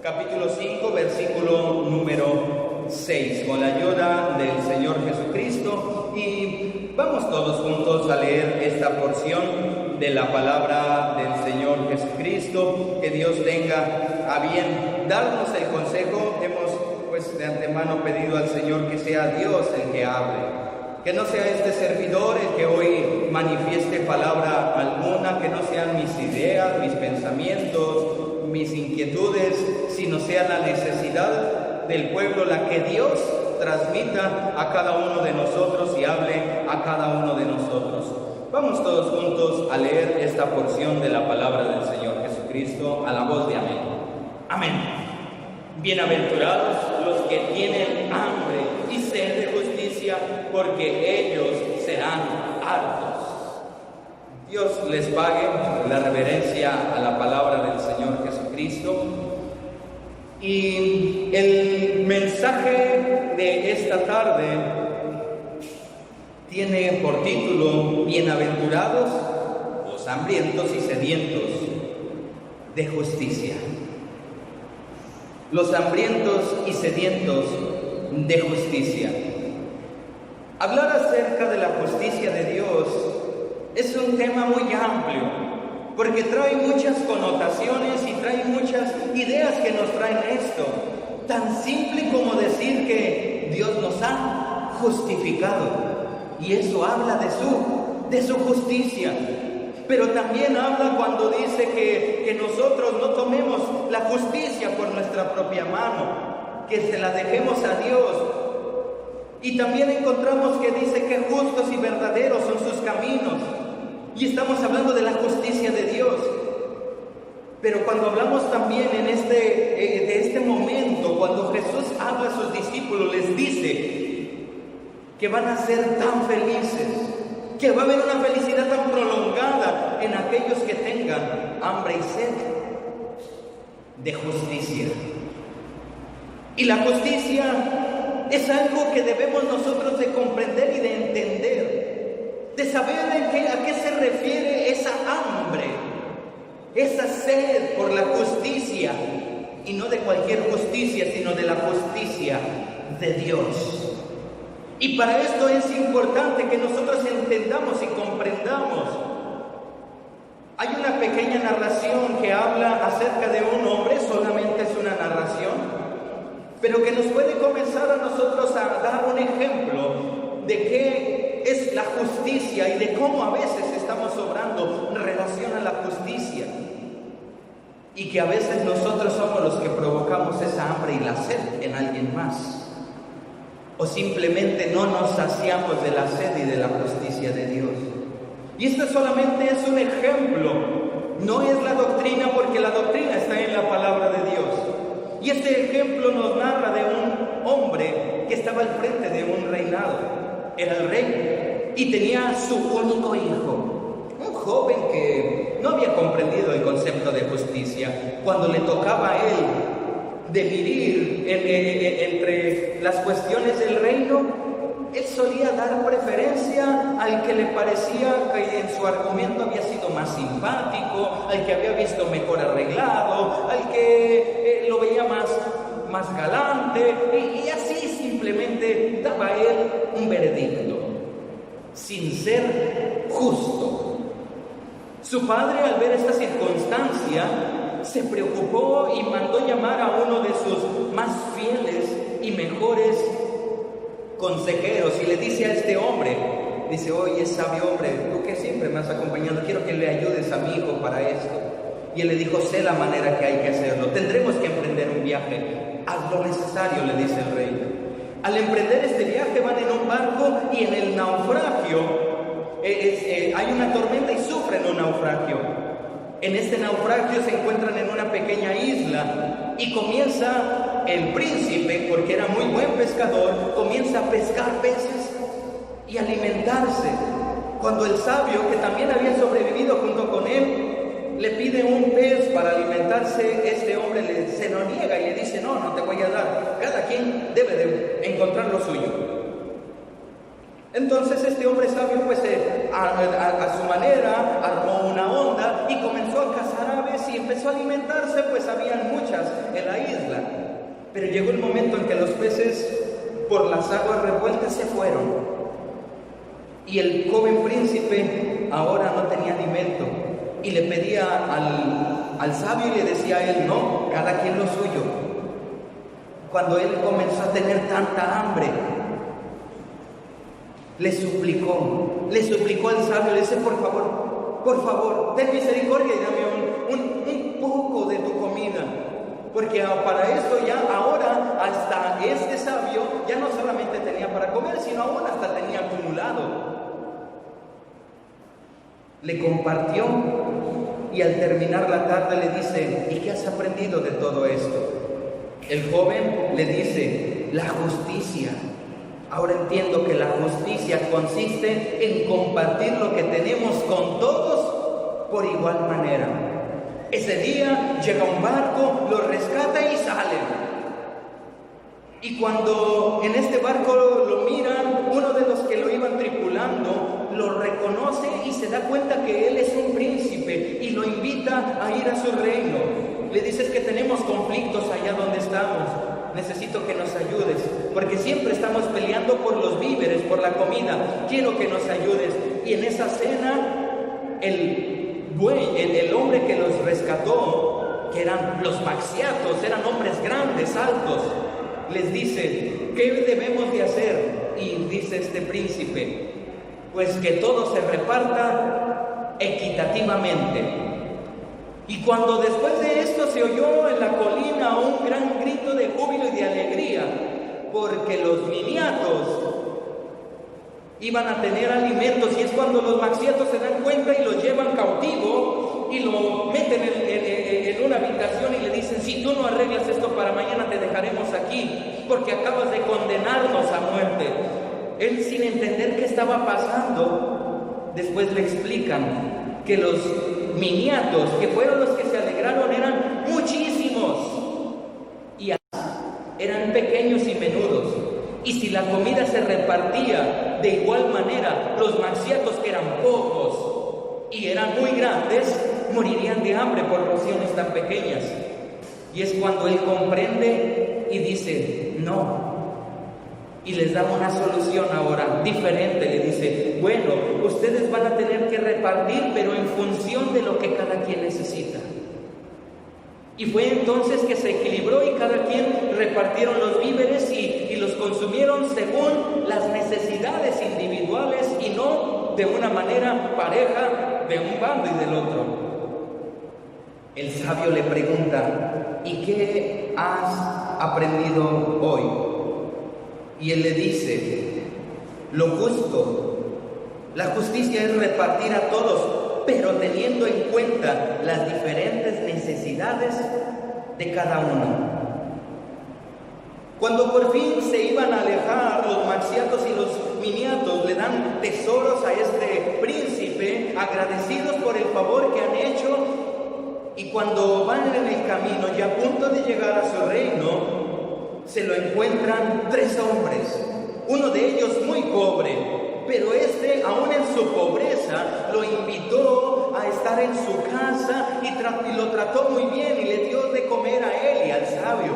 capítulo 5, versículo número 6, con la ayuda del Señor Jesucristo. Y vamos todos juntos a leer esta porción de la palabra del Señor Jesucristo. Que Dios tenga a bien darnos el consejo. Hemos pues de antemano pedido al Señor que sea Dios el que hable, que no sea este servidor el que hoy manifieste palabra alguna, que no sean mis ideas, mis pensamientos, mis inquietudes, sino sea la necesidad del pueblo la que Dios transmita a cada uno de nosotros y hable a cada uno de nosotros. Vamos todos juntos a leer esta porción de la palabra del Señor Jesucristo a la voz de amén. Amén. Bienaventurados los que tienen hambre y sed de justicia, porque ellos serán hartos. Dios les pague la reverencia a la palabra del Señor Jesucristo. Y el mensaje de esta tarde tiene por título: Bienaventurados los hambrientos y sedientos de justicia. Los hambrientos y sedientos de justicia. Hablar acerca de la justicia de Dios es un tema muy amplio, porque trae muchas connotaciones y trae muchas ideas que nos traen esto. Tan simple como decir que Dios nos ha justificado, y eso habla de su justicia. Pero también habla cuando dice que nosotros no tomemos la justicia por nuestra propia mano, que se la dejemos a Dios. Y también encontramos que dice que justos y verdaderos son sus caminos. Y estamos hablando de la justicia de Dios. Pero cuando hablamos también de este momento, cuando Jesús habla a sus discípulos, les dice que van a ser tan felices, que va a haber una felicidad tan prolongada en aquellos que tengan hambre y sed de justicia. Y la justicia es algo que debemos nosotros de comprender y de entender, de saber a qué se refiere esa hambre, esa sed por la justicia, y no de cualquier justicia, sino de la justicia de Dios. Y para esto es importante que nosotros entendamos y comprendamos. Hay una pequeña narración que habla acerca de un hombre, solamente es una narración, pero que nos puede comenzar a nosotros a dar un ejemplo de qué es la justicia y de cómo a veces estamos obrando en relación a la justicia. Y que a veces nosotros somos los que provocamos esa hambre y la sed en alguien más. O simplemente no nos saciamos de la sed y de la justicia de Dios. Y esto solamente es un ejemplo, no es la doctrina, porque la doctrina está en la palabra de Dios. Y este ejemplo nos narra de un hombre que estaba al frente de un reinado. Era el rey y tenía su único hijo, un joven que no había comprendido el concepto de justicia. Cuando le tocaba a él dividir entre las cuestiones del reino, él solía dar preferencia al que le parecía que en su argumento había sido más simpático, al que había visto mejor arreglado, al que lo veía más galante, y así simplemente daba a él un veredicto, sin ser justo. Su padre, al ver esta circunstancia, se preocupó y mandó llamar a uno de sus más fieles y mejores consejeros, y le dice a este hombre, dice: oye, sabio hombre, tú que siempre me has acompañado, quiero que le ayudes a mi hijo para esto. Y él le dijo: sé la manera que hay que hacerlo, tendremos que emprender un viaje, haz lo necesario, le dice el rey. Al emprender este viaje van en un barco, y en el naufragio hay una tormenta y sufren un naufragio. En este naufragio se encuentran en una pequeña isla y comienza el príncipe, porque era muy buen pescador, comienza a pescar peces y alimentarse. Cuando el sabio, que también había sobrevivido junto con él, le pide un pez para alimentarse, este hombre se lo niega y le dice: no te voy a dar, cada quien debe de encontrar lo suyo. Entonces este hombre sabio, pues a su manera, armó una onda y comenzó a cazar aves y empezó a alimentarse, pues habían muchas en la isla. Pero llegó el momento en que los peces, por las aguas revueltas, se fueron. Y el joven príncipe ahora no tenía alimento. Y le pedía al sabio y le decía a él: no, cada quien lo suyo. Cuando él comenzó a tener tanta hambre, le suplicó al sabio, le dice: por favor, ten misericordia y dame un poco de tu comida. Porque para eso ya ahora hasta este sabio ya no solamente tenía para comer, sino aún hasta tenía acumulado. Le compartió y al terminar la tarde le dice: ¿y qué has aprendido de todo esto? El joven le dice: la justicia. Ahora entiendo que la justicia consiste en compartir lo que tenemos con todos por igual manera. Ese día llega un barco, lo rescata y salen. Y cuando en este barco lo miran, uno de los que lo iban tripulando lo reconoce y se da cuenta que él es un príncipe y lo invita a ir a su reino. Le dices que tenemos conflictos allá donde estamos. Necesito que nos ayudes, porque siempre estamos peleando por los víveres, por la comida. Quiero que nos ayudes. Y en esa cena, el hombre que los rescató, que eran los maxiatos, eran hombres grandes, altos, les dice: ¿qué debemos de hacer? Y dice este príncipe: pues que todo se reparta equitativamente. Y cuando después de esto se oyó en la colina un gran grito de júbilo y de alegría, porque los miniatos iban a tener alimentos, y es cuando los maxiatos se dan cuenta y lo llevan cautivo y lo meten en una habitación y le dicen: si tú no arreglas esto para mañana te dejaremos aquí, porque acabas de condenarnos a muerte. Él, sin entender qué estaba pasando, después le explican que los miniatos, que fueron los que se alegraron, eran muchísimos y eran pequeños y menudos. Y si la comida se repartía de igual manera, los maxiatos, que eran pocos y eran muy grandes, morirían de hambre por porciones tan pequeñas. Y es cuando él comprende y dice: no. Y les da una solución ahora diferente. Le dice: bueno, ustedes van a tener que repartir, pero en función de lo que cada quien necesita. Y fue entonces que se equilibró y cada quien repartieron los víveres y los consumieron según las necesidades individuales y no de una manera pareja de un bando y del otro. El sabio le pregunta: ¿y qué has aprendido hoy? Y él le dice: lo justo, la justicia es repartir a todos, pero teniendo en cuenta las diferentes necesidades de cada uno. Cuando por fin se iban a alejar, los maxiatos y los miniatos le dan tesoros a este príncipe, agradecidos por el favor que han hecho. Y cuando van en el camino y a punto de llegar a su reino, se lo encuentran 3 hombres, uno de ellos muy pobre, pero aún en su pobreza, lo invitó a estar en su casa y lo trató muy bien y le dio de comer a él y al sabio.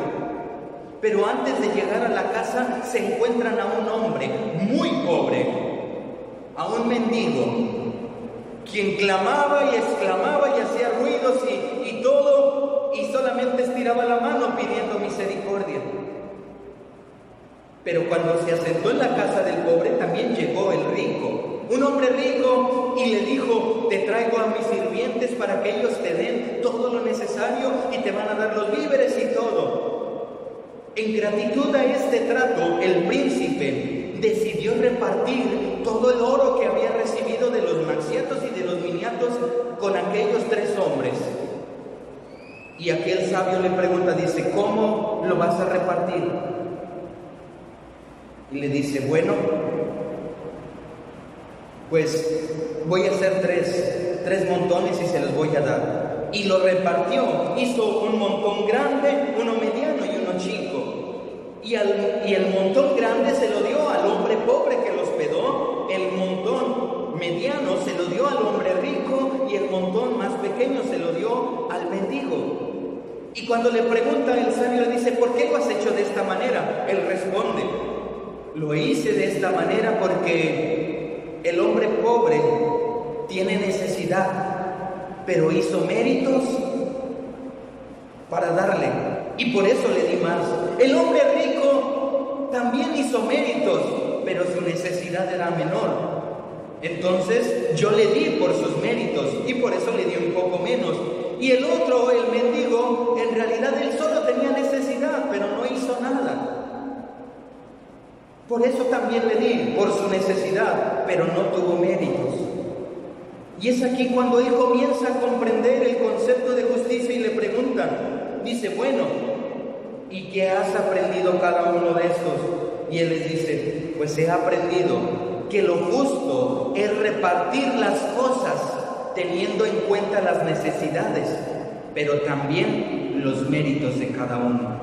Pero antes de llegar a la casa, se encuentran a un hombre muy pobre, a un mendigo, quien clamaba y exclamaba y hacía ruidos y todo, y solamente estiraba la mano pidiendo misericordia. Pero cuando se asentó en la casa del pobre, también llegó el rico, un hombre rico, y le dijo: te traigo a mis sirvientes para que ellos te den todo lo necesario y te van a dar los víveres y todo. En gratitud a este trato, el príncipe decidió repartir todo el oro que había recibido de los maxiatos y de los miniatos con aquellos 3 hombres. Y aquel sabio le pregunta, dice: ¿cómo lo vas a repartir? Y le dice: bueno, pues voy a hacer tres montones y se los voy a dar. Y lo repartió, hizo un montón grande, uno mediano y uno chico. Y el montón grande se lo dio al hombre pobre que lo hospedó, el montón mediano se lo dio al hombre rico y el montón más pequeño se lo dio al mendigo. Y cuando le pregunta el sabio, le dice: ¿por qué lo has hecho de esta manera? Él responde: lo hice de esta manera porque el hombre pobre tiene necesidad, pero hizo méritos para darle, y por eso le di más. El hombre rico también hizo méritos, pero su necesidad era menor. Entonces yo le di por sus méritos y por eso le di un poco menos. Y el otro, el mendigo, en realidad él solo tenía necesidad, pero no hizo nada. Por eso también le di, por su necesidad, pero no tuvo méritos. Y es aquí cuando él comienza a comprender el concepto de justicia y le preguntan, dice: bueno, ¿y qué has aprendido cada uno de estos? Y él les dice: pues he aprendido que lo justo es repartir las cosas teniendo en cuenta las necesidades, pero también los méritos de cada uno.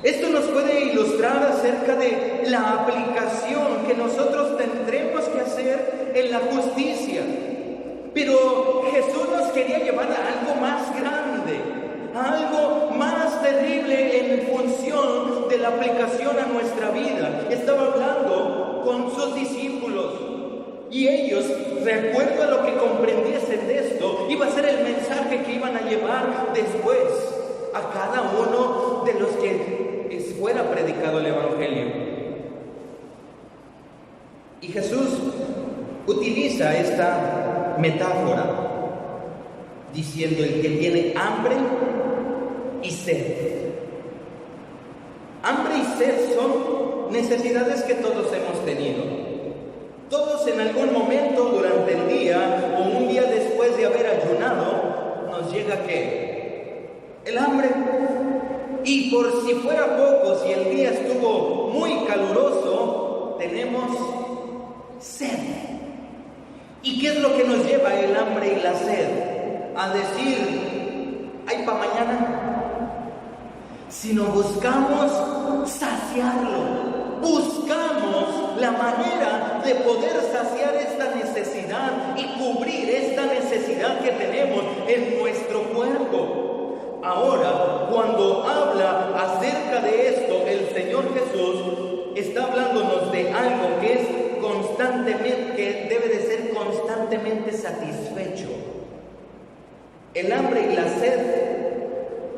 Esto nos puede ilustrar acerca de la aplicación que nosotros tendremos que hacer en la justicia. Pero Jesús nos quería llevar a algo más grande, a algo más terrible en función de la aplicación a nuestra vida. Estaba hablando con sus discípulos y ellos, de acuerdo a lo que comprendiesen de esto, iba a ser el mensaje que iban a llevar después a cada uno de los que fuera predicado el Evangelio. Y Jesús utiliza esta metáfora diciendo: el que tiene hambre y sed. Hambre y sed son necesidades que todos hemos tenido. Todos en algún momento durante el día o un día después de haber ayunado nos llega ¿qué? El hambre. Y por si fuera poco, si el día estuvo muy caluroso, tenemos sed. ¿Y qué es lo que nos lleva el hambre y la sed? A decir: ¿hay para mañana? Sino buscamos saciarlo, buscamos la manera de poder saciar esta necesidad y cubrir esta necesidad que tenemos en nuestro cuerpo. Ahora, cuando habla acerca de esto, el Señor Jesús está hablándonos de algo que es constantemente, que debe de ser constantemente satisfecho. El hambre y la sed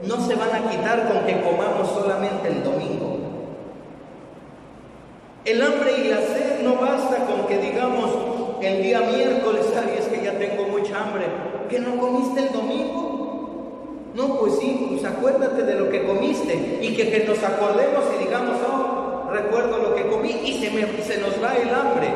no se van a quitar con que comamos solamente el domingo. El hambre y la sed no basta con que digamos el día miércoles: ay, es que ya tengo mucha hambre. ¿Que no comiste el domingo? No, pues sí, pues acuérdate de lo que comiste, y que nos acordemos y digamos: oh, recuerdo lo que comí, y se nos va el hambre.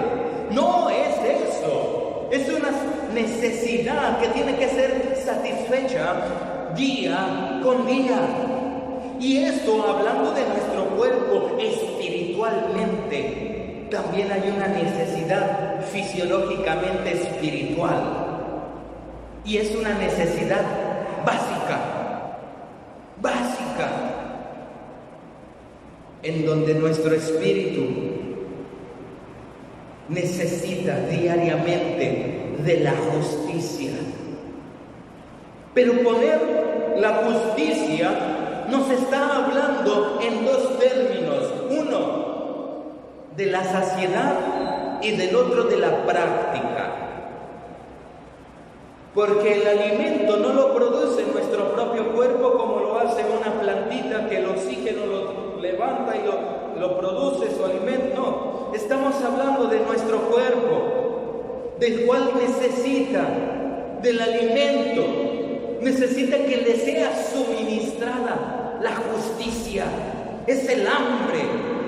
No es eso, es una necesidad que tiene que ser satisfecha día con día. Y esto, hablando de nuestro cuerpo espiritualmente, también hay una necesidad fisiológicamente espiritual, y es una necesidad básica, en donde nuestro espíritu necesita diariamente de la justicia. Pero poner la justicia nos está hablando en dos términos: uno de la saciedad y del otro de la práctica. Porque el alimento no lo produce nuestro propio cuerpo como lo hace una plantita, que el oxígeno lo levanta y lo produce su alimento. No, estamos hablando de nuestro cuerpo, del cual necesita del alimento, necesita que le sea suministrada la justicia. Es el hambre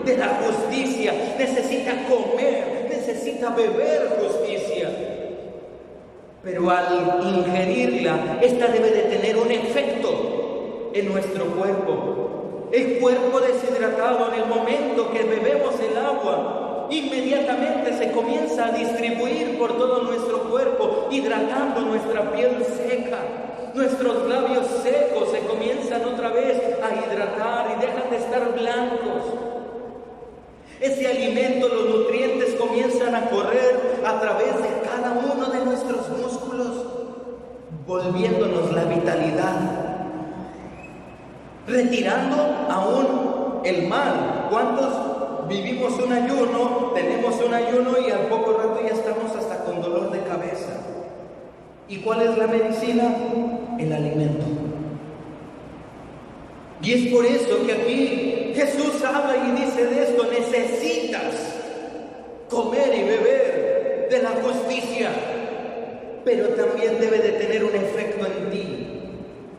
de la justicia, necesita comer, necesita beber justicia. Pero al ingerirla, esta debe de tener un efecto en nuestro cuerpo. El cuerpo deshidratado, en el momento que bebemos el agua, inmediatamente se comienza a distribuir por todo nuestro cuerpo, hidratando nuestra piel seca. Nuestros labios secos se comienzan otra vez a hidratar y dejan de estar blancos. Ese alimento, los nutrientes comienzan a correr a través de cada uno de nuestros músculos, volviéndonos la vitalidad. retirando aún el mal. ¿Cuántos vivimos un ayuno, tenemos un ayuno y al poco rato ya estamos hasta con dolor de cabeza? ¿Y cuál es la medicina? El alimento. Y es por eso que aquí Jesús habla y dice de esto: necesitas comer y beber de la justicia, pero también debe de tener un efecto en ti,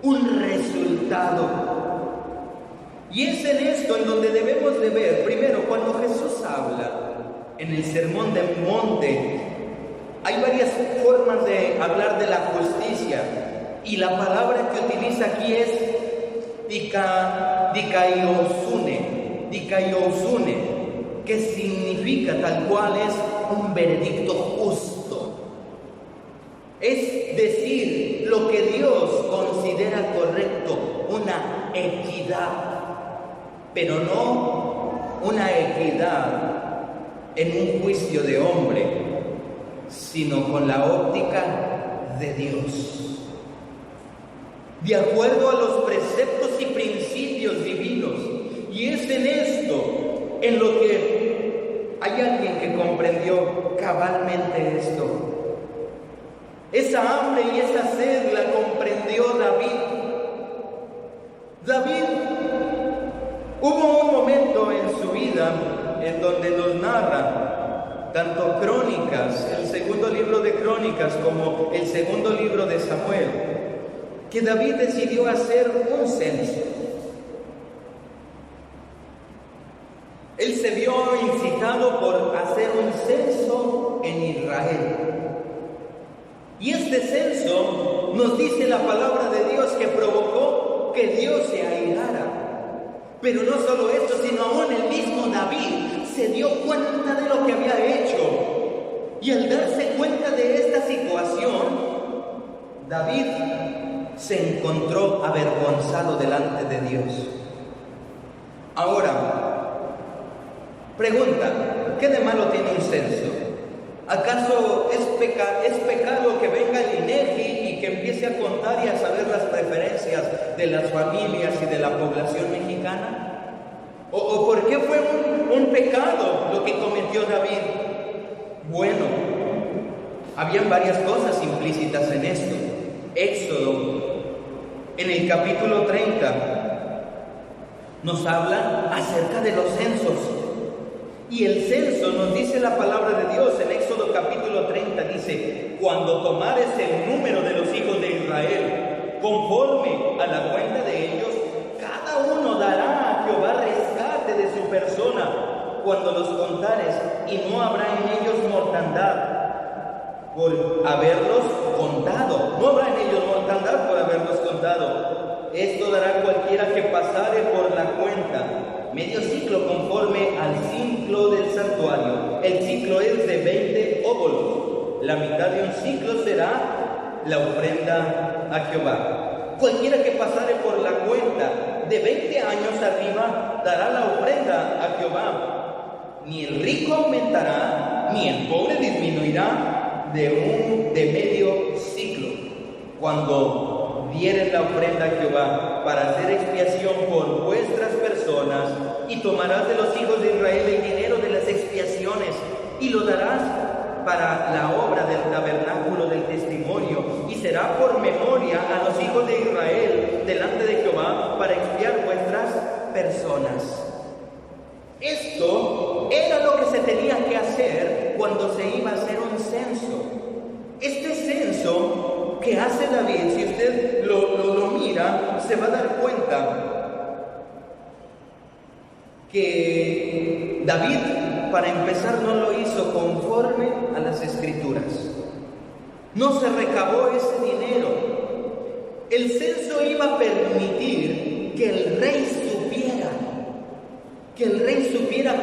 un resultado. Y es en esto en donde debemos de ver, primero, cuando Jesús habla en el Sermón del Monte, hay varias formas de hablar de la justicia, y la palabra que utiliza aquí es dikaiosune, que significa tal cual es un veredicto justo. Es decir, lo que Dios considera correcto, una equidad, pero no una equidad en un juicio de hombre, sino con la óptica de Dios, de acuerdo a los preceptos y principios divinos. Y es en esto en lo que hay alguien que comprendió cabalmente esto. Esa hambre y esa sed la comprendió David. Hubo un momento en su vida en donde nos narra tanto Crónicas, el segundo libro de Crónicas, como el segundo libro de Samuel, que David decidió hacer un censo. Él se vio incitado por hacer un censo en Israel. Y este censo nos dice la palabra de Dios que provocó que Dios se airara. Pero no solo esto, sino aún el mismo David se dio cuenta de lo que había hecho. Y al darse cuenta de esta situación, David se encontró avergonzado delante de Dios. Ahora, pregunta: ¿qué de malo tiene un censo? ¿Acaso es pecado que venga el INEGI y que empiece a contar y a saber las preferencias de las familias y de la población mexicana? ¿O por qué fue un pecado lo que cometió David? Bueno, habían varias cosas implícitas en esto. Éxodo, en el capítulo 30, nos habla acerca de los censos. Y el censo nos dice la palabra de Dios en Éxodo capítulo 30, dice: cuando tomares el número de los hijos de Israel, conforme a la cuenta de ellos, cada uno dará a Jehová rescate de su persona cuando los contares, y no habrá en ellos mortandad por haberlos contado. No habrá en ellos mortandad por haberlos contado. Esto dará cualquiera que pasare por la cuenta. Medio ciclo conforme al ciclo del santuario. El ciclo es de 20 óbolos. La mitad de un ciclo será la ofrenda a Jehová. Cualquiera que pasare por la cuenta de 20 años arriba dará la ofrenda a Jehová. Ni el rico aumentará, ni el pobre disminuirá de medio ciclo. Cuando dieren la ofrenda a Jehová para hacer expiación por vuestras personas, y tomarás de los hijos de Israel el dinero de las expiaciones, y lo darás para la obra del tabernáculo del testimonio, y será por memoria a los hijos de Israel delante de Jehová para expiar vuestras personas. Esto era lo que se tenía que hacer cuando se iba a hacer un censo. Este censo que hace David, si usted lo mira, se va a dar cuenta que David, para empezar, no lo hizo conforme a las Escrituras. No se recabó ese dinero. El censo iba a permitir que el rey supiera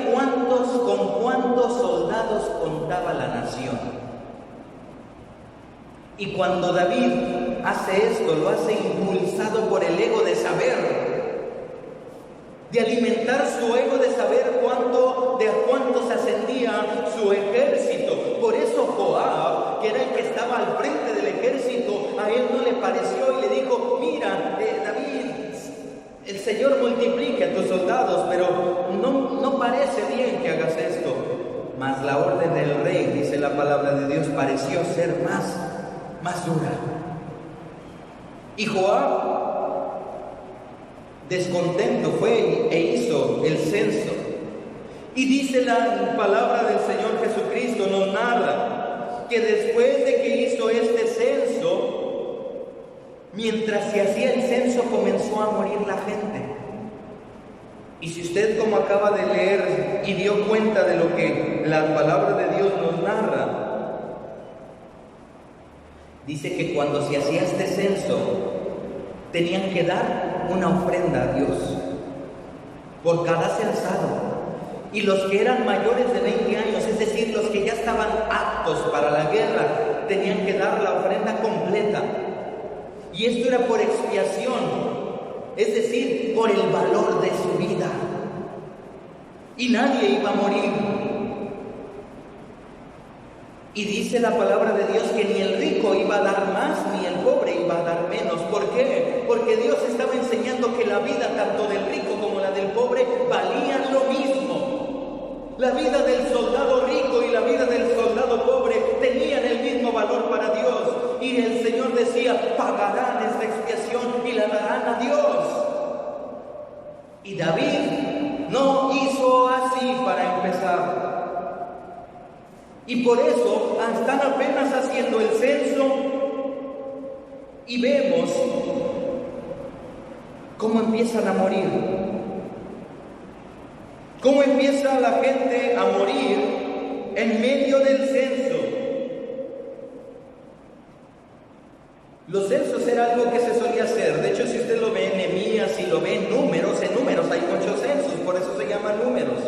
con cuántos soldados contaba la nación. Y cuando David hace esto, lo hace impulsado por el ego de saber, de alimentar su ego de saber de a cuántos ascendía su ejército. Por eso Joab, que era el que estaba al frente del ejército, a él no le pareció y le dijo: mira, David, el Señor multiplique a tus soldados, pero no parece bien que hagas esto. Mas la orden del rey, dice la palabra de Dios, pareció ser más dura. Y Joab, descontento, fue e hizo el censo. Y dice la palabra del Señor Jesucristo, nos narra que después de que hizo este censo, mientras se hacía el censo comenzó a morir la gente. Y si usted, como acaba de leer y dio cuenta de lo que la palabra de Dios nos narra, dice que cuando se hacía este censo tenían que dar una ofrenda a Dios por cada censado. Y los que eran mayores de 20 años, es decir, los que ya estaban aptos para la guerra, tenían que dar la ofrenda completa. Y esto era por expiación, es decir, por el valor de su vida. Y nadie iba a morir. Y dice la palabra de Dios que ni el rico iba a dar más, ni el pobre iba a dar menos. ¿Por qué? Porque Dios estaba enseñando que la vida tanto del rico como la del pobre valían lo mismo. La vida del soldado rico y la vida del soldado pobre tenían el mismo valor para Dios. Y el Señor decía, pagarán esta expiación y la darán a Dios. Y David no hizo así para empezar. Y por eso están apenas haciendo el censo y vemos cómo empiezan a morir. Cómo empieza la gente a morir en medio del censo. Los censos era algo que se solía hacer. De hecho, si usted lo ve en Nehemías y lo ve en números hay muchos censos, por eso se llaman números.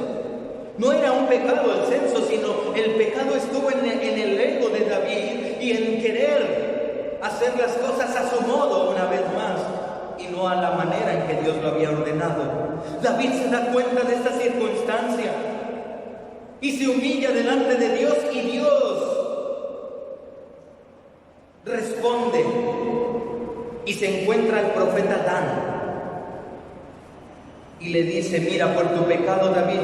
No era un pecado el censo, sino el pecado estuvo en el ego de David y en querer hacer las cosas a su modo una vez más y no a la manera en que Dios lo había ordenado. David se da cuenta de esta circunstancia y se humilla delante de Dios, y Dios responde y se encuentra el profeta Dan y le dice, mira, por tu pecado, David,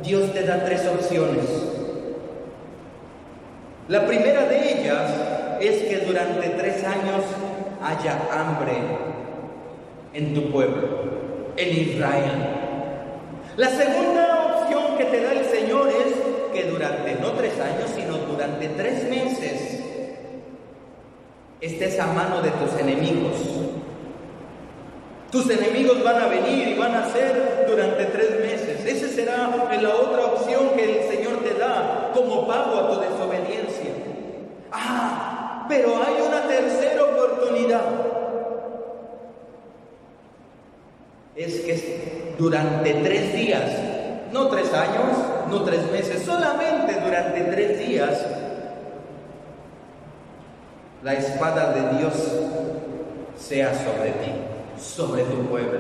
Dios te da 3 opciones. La primera de ellas es que durante 3 años haya hambre en tu pueblo, en Israel. La segunda opción que te da el Señor es que durante no 3 años, sino durante 3 meses estés a mano de tus enemigos. Tus enemigos van a venir y van a ser durante 3 meses. Esa será la otra opción que el Señor te da como pago a tu desobediencia. Pero hay una tercera oportunidad. Es que durante 3 días, no 3 años, no 3 meses, solamente durante 3 días, la espada de Dios sea sobre ti, sobre tu pueblo.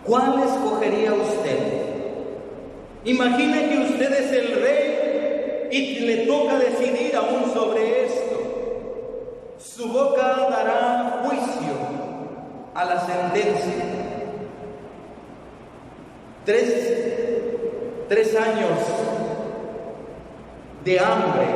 ¿Cuál escogería usted? Imagine que usted es el rey y le toca decidir aún sobre esto. Su boca dará juicio a la sentencia. 3 años de hambre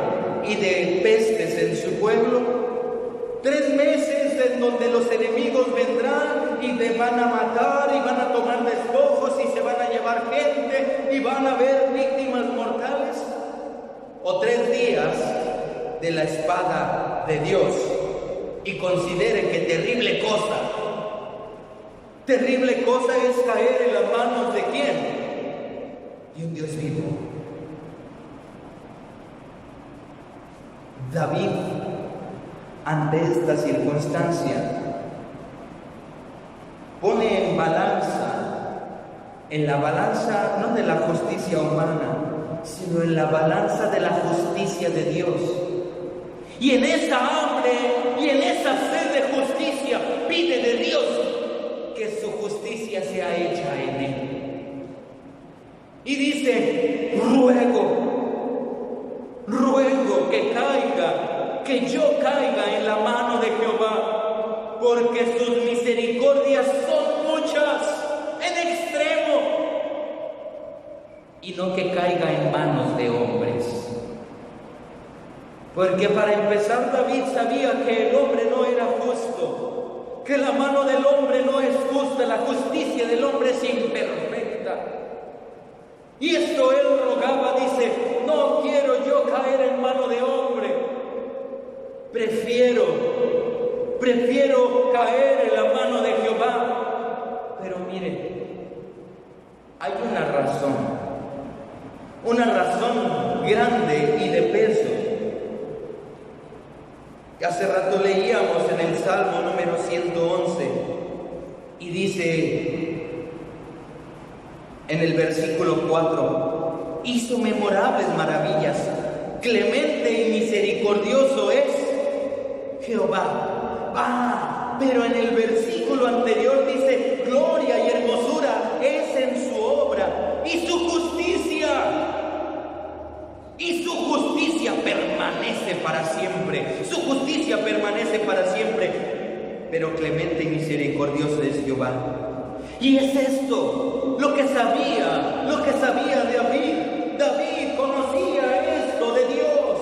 y de pestes en su pueblo, 3 meses en donde los enemigos vendrán y te van a matar y van a tomar despojos y se van a llevar gente y van a haber víctimas mortales, o 3 días de la espada de Dios. Y considere que terrible cosa es caer en las manos de ¿quién? De un Dios vivo. David, ante esta circunstancia, pone en la balanza no de la justicia humana, sino en la balanza de la justicia de Dios. Y en esa hambre y en esa sed de justicia pide de Dios que su justicia sea hecha en él. Y dice, ruego que yo caiga en la mano de porque sus misericordias son muchas, en extremo, y no que caiga en manos de hombres. Porque para empezar, David sabía que el hombre no era justo, que la mano del hombre no es justa, la justicia del hombre es imperfecta. Y esto él rogaba, dice: no quiero yo caer en mano de hombre, prefiero caer en la mano de Jehová. Pero mire, hay una razón grande y de peso. Hace rato leíamos en el Salmo número 111 y dice en el versículo 4: hizo memorables maravillas, clemente y misericordioso es Jehová. Pero en el versículo anterior dice: gloria y hermosura es en su obra, y su justicia permanece para siempre. Su justicia permanece para siempre. Pero clemente y misericordioso es Jehová. Y es esto lo que sabía David. David conocía esto de Dios.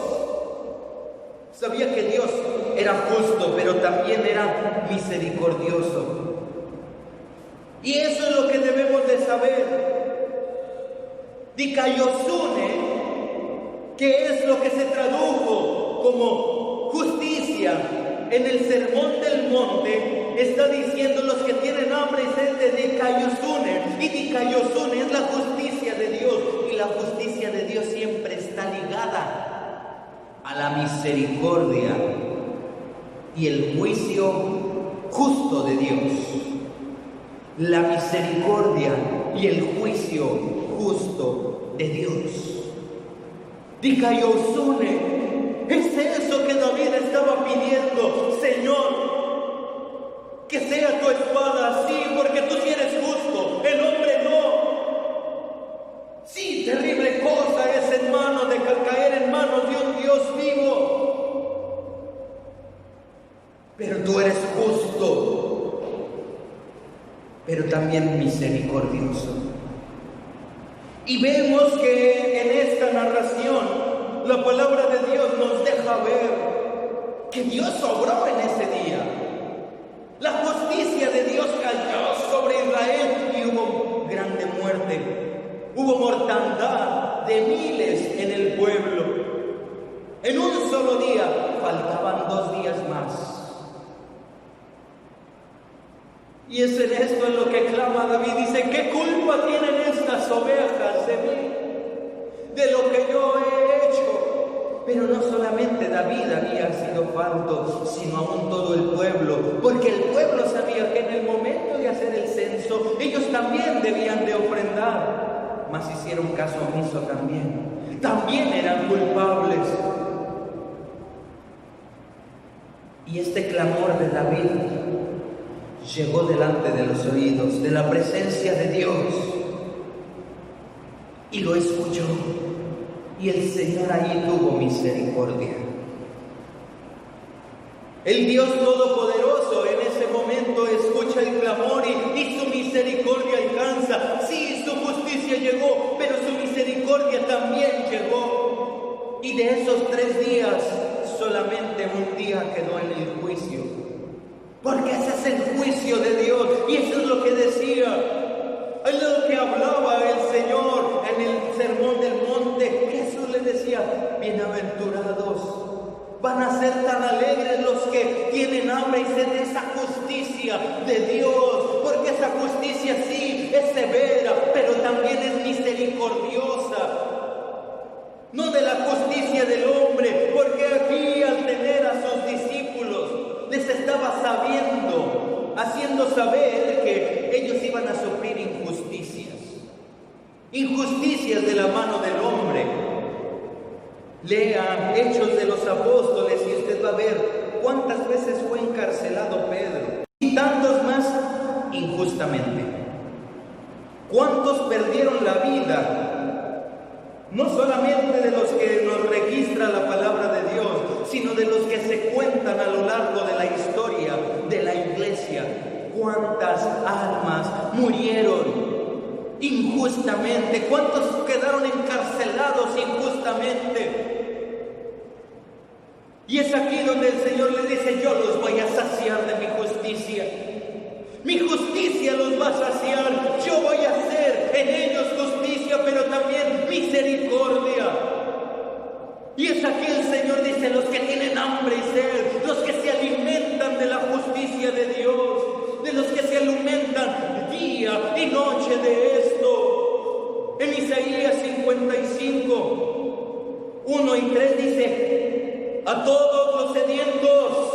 Sabía que Dios era justo, pero también era misericordioso. Y eso es lo que debemos de saber. Dikaiosune, que es lo que se tradujo como justicia en el Sermón del Monte, está diciendo: los que tienen hambre y sed de Dikaiosune. Y Dikaiosune es la justicia de Dios, y la justicia de Dios siempre está ligada a la misericordia y el juicio justo de Dios. La misericordia y el juicio justo de Dios. Dikaiosune es eso que David estaba pidiendo: Señor, que sea tu espada así, porque tú sí eres justo, el hombre no. Sí, terrible cosa es caer en manos de un Dios vivo, pero tú eres justo, pero también misericordioso. Y vemos que en esta narración la palabra de Dios nos deja ver que Dios obró en ese día. La justicia de Dios cayó sobre Israel y hubo grande muerte. Hubo mortandad de miles en el pueblo. En un solo día, faltaban 2 días más. Y es en esto en lo que clama David. Dice: ¿qué culpa tienen estas ovejas de mí, de lo que yo he hecho? Pero no solamente David había sido falto, sino aún todo el pueblo, porque el pueblo sabía que en el momento de hacer el censo ellos también debían de ofrendar, mas hicieron caso omiso también eran culpables. Y este clamor de David llegó delante de los oídos, de la presencia de Dios, y lo escuchó, y el Señor ahí tuvo misericordia. El Dios Todopoderoso en ese momento escucha el clamor y su misericordia alcanza. Sí, su justicia llegó, pero su misericordia también llegó. Y de esos 3 días, solamente un día quedó en el juicio. Porque ese es el juicio de Dios, y eso es lo que decía, es lo que hablaba el Señor en el Sermón del Monte. Jesús le decía: bienaventurados, van a ser tan alegres los que tienen hambre y sed de esa justicia de Dios, porque esa justicia sí es severa, pero también es misericordiosa. No de la justicia del hombre, porque aquí al tener a sus discípulos les estaba haciendo saber que ellos iban a sufrir injusticias de la mano del hombre. Lea Hechos de los Apóstoles y usted va a ver cuántas veces fue encarcelado Pedro, y tantos más injustamente. ¿Cuántos perdieron la vida? No solamente de los que nos registra la palabra de Dios, sino de los que se cuentan a lo largo de la historia de la iglesia. injustamente? ¿Cuántos quedaron encarcelados injustamente? Y es aquí donde el Señor les dice: yo los voy a saciar de mi justicia. Mi justicia los va a saciar. Yo voy a hacer en ellos justicia, pero también misericordia. Y es aquí el Señor dice: los que tienen hambre y sed, los que se alimentan de la justicia de Dios, de los que se alimentan día y noche de esto. En Isaías 55, 1 y 3 dice: a todos los sedientos,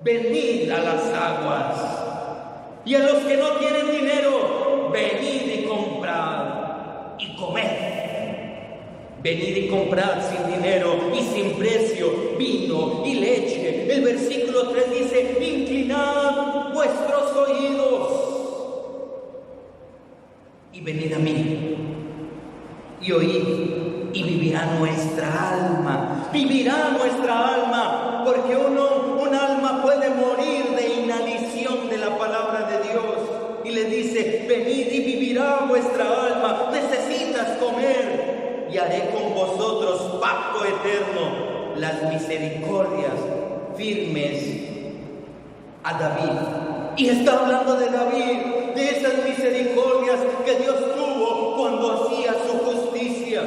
venid a las aguas, y a los que no tienen dinero, venid y comprad y comed. Venid y comprad sin dinero y sin precio vino y leche. El versículo 3 dice: inclinad vuestros oídos y venid a mí y oíd, y vivirá nuestra alma. Vivirá nuestra alma, porque un alma puede morir de inanición de la palabra de Dios. Y le dice: venid y vivirá vuestra alma. Necesitas comer. Y haré con vosotros pacto eterno, las misericordias firmes a David. Y está hablando de David, de esas misericordias que Dios tuvo cuando hacía su justicia.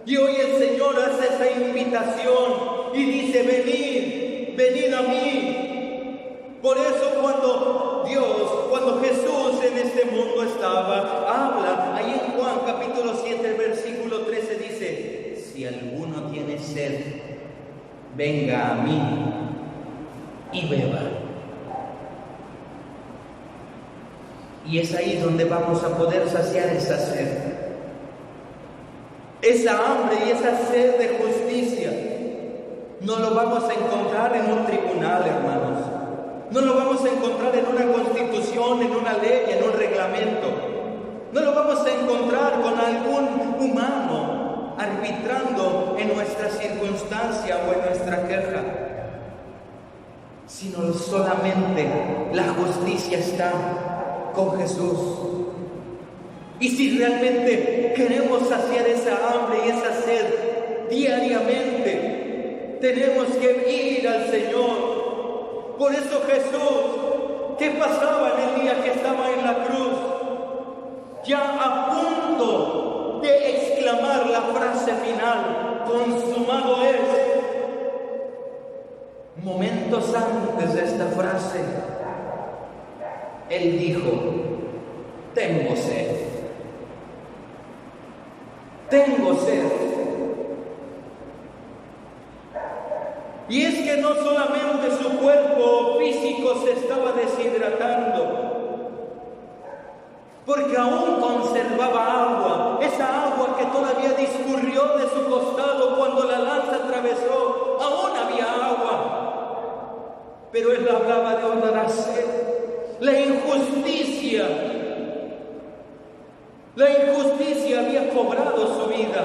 Y hoy el Señor hace esa invitación y dice: venid, venid a mí. Por eso cuando Jesús en este mundo estaba, habla, ahí en Juan capítulo 7, versículo 13 dice: si alguno tiene sed, venga a mí y beba. Y es ahí donde vamos a poder saciar esa sed, esa hambre y esa sed de justicia. No lo vamos a encontrar en un tribunal, hermanos. No lo vamos a encontrar en una constitución, en una ley, en un reglamento. No lo vamos a encontrar con algún humano arbitrando en nuestra circunstancia o en nuestra queja, sino solamente la justicia está con Jesús. Y si realmente queremos saciar esa hambre y esa sed diariamente, tenemos que ir al Señor. Por eso Jesús, ¿qué pasaba en el día que estaba en la cruz? Ya a punto de exclamar la frase final: consumado es. Momentos antes de esta frase, Él dijo: tengo sed. Tengo sed. Y es que no solamente su cuerpo físico se estaba deshidratando, porque aún conservaba agua, esa agua que todavía discurrió de su costado cuando la lanza atravesó, aún había agua. Pero él hablaba de una sed, la injusticia había cobrado su vida,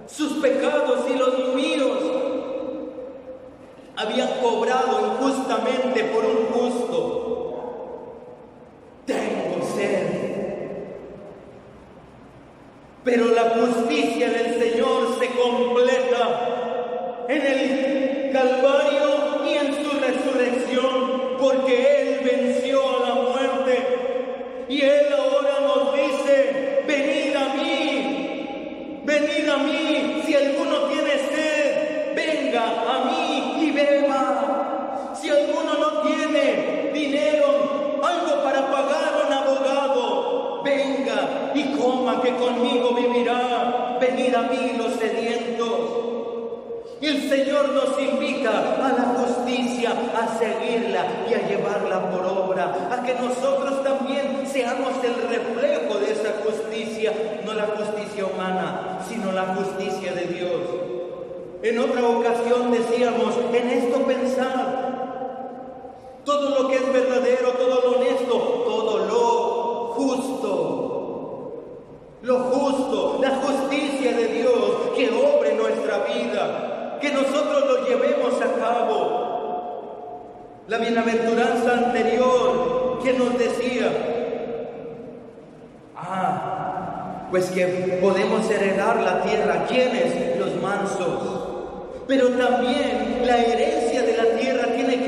sus pecados y los míos habían cobrado injustamente por un justo. Tengo sed. Pero la justicia del Señor se completa en el Calvario y en su resurrección, porque Él venció a la muerte. Y Él ahora nos dice: venid a mí, venid a mí. Si alguno tiene sed, venga a mí y beba. Si alguno no tiene dinero, algo para pagar a un abogado, venga y coma, que conmigo vivirá. Venid a mí los sedientos. Y el Señor nos invita a la justicia, a seguirla y a llevarla por obra, a que nosotros también seamos el reflejo de esa justicia, no la justicia humana, sino la justicia de Dios. En otra ocasión decíamos: en esto pensad. Todo lo que es verdadero, todo lo honesto, todo lo justo, la justicia de Dios que obre en nuestra vida, que nosotros lo llevemos a cabo. La bienaventuranza anterior que nos decía: Pues que podemos heredar la tierra. ¿Quiénes? Los mansos. Pero también la herencia de la tierra tiene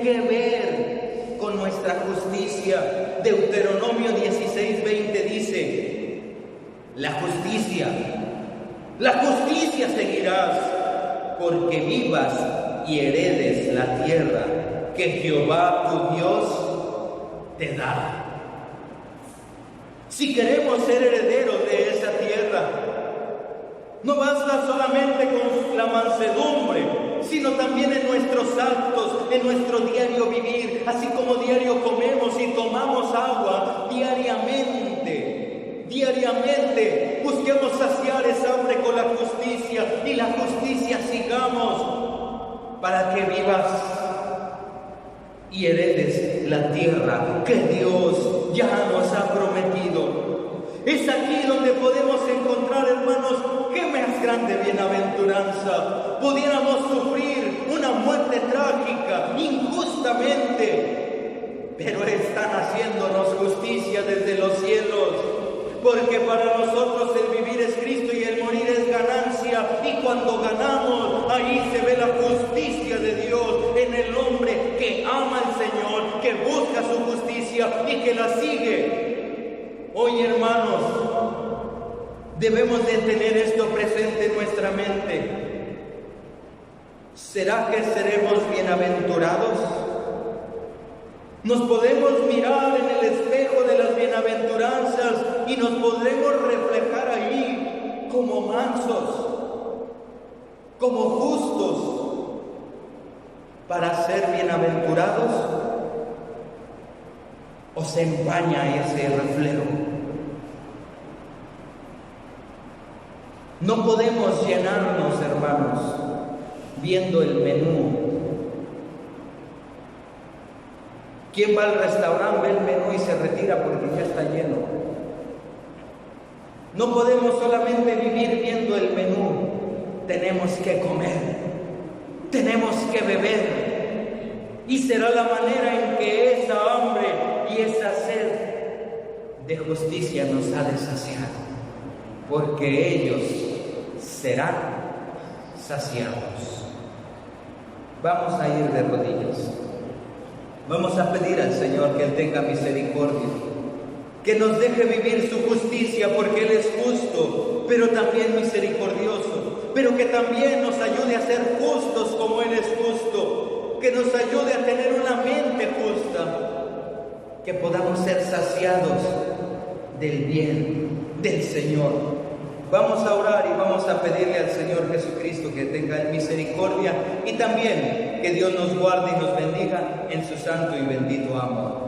que ver con nuestra justicia. Deuteronomio 16:20 dice: la justicia seguirás, porque vivas y heredes la tierra que Jehová tu Dios te da. Si queremos ser herederos de esa tierra, no basta solamente con la mansedumbre, sino también en nuestros actos, en nuestro diario vivir, así como diario comemos y tomamos agua diariamente, busquemos saciar esa hambre con la justicia, y la justicia sigamos para que vivas y heredes la tierra que Dios ya nos ha prometido. Es aquí donde podemos encontrar, hermanos, qué más grande bienaventuranza. Pudiéramos sufrir una muerte trágica, injustamente, pero están haciéndonos justicia desde los cielos. Porque para nosotros el vivir es Cristo y el morir es ganancia. Y cuando ganamos, ahí se ve la justicia de Dios en el hombre que ama al Señor, que busca su justicia y que la sigue. Hoy, hermanos, debemos de tener esto presente en nuestra mente. ¿Será que seremos bienaventurados? Nos podemos mirar en el espejo de las bienaventuranzas y nos podremos reflejar ahí como mansos, como justos, para ser bienaventurados, o se empaña ese reflejo. No podemos llenarnos, hermanos, viendo el menú. ¿Quién va al restaurante, ve el menú y se retira porque ya está lleno? No podemos solamente vivir viendo el menú. Tenemos que comer, tenemos que beber, y será la manera en que esa hambre y esa sed de justicia nos ha de saciar, porque ellos serán saciados. Vamos a ir de rodillas. Vamos a pedir al Señor que Él tenga misericordia, que nos deje vivir su justicia, porque Él es justo, pero también misericordioso, pero que también nos ayude a ser justos como Él es justo, que nos ayude a tener una mente justa, que podamos ser saciados del bien del Señor. Vamos a orar y vamos a pedirle al Señor Jesucristo que tenga misericordia, y también que Dios nos guarde y nos bendiga en su santo y bendito amor.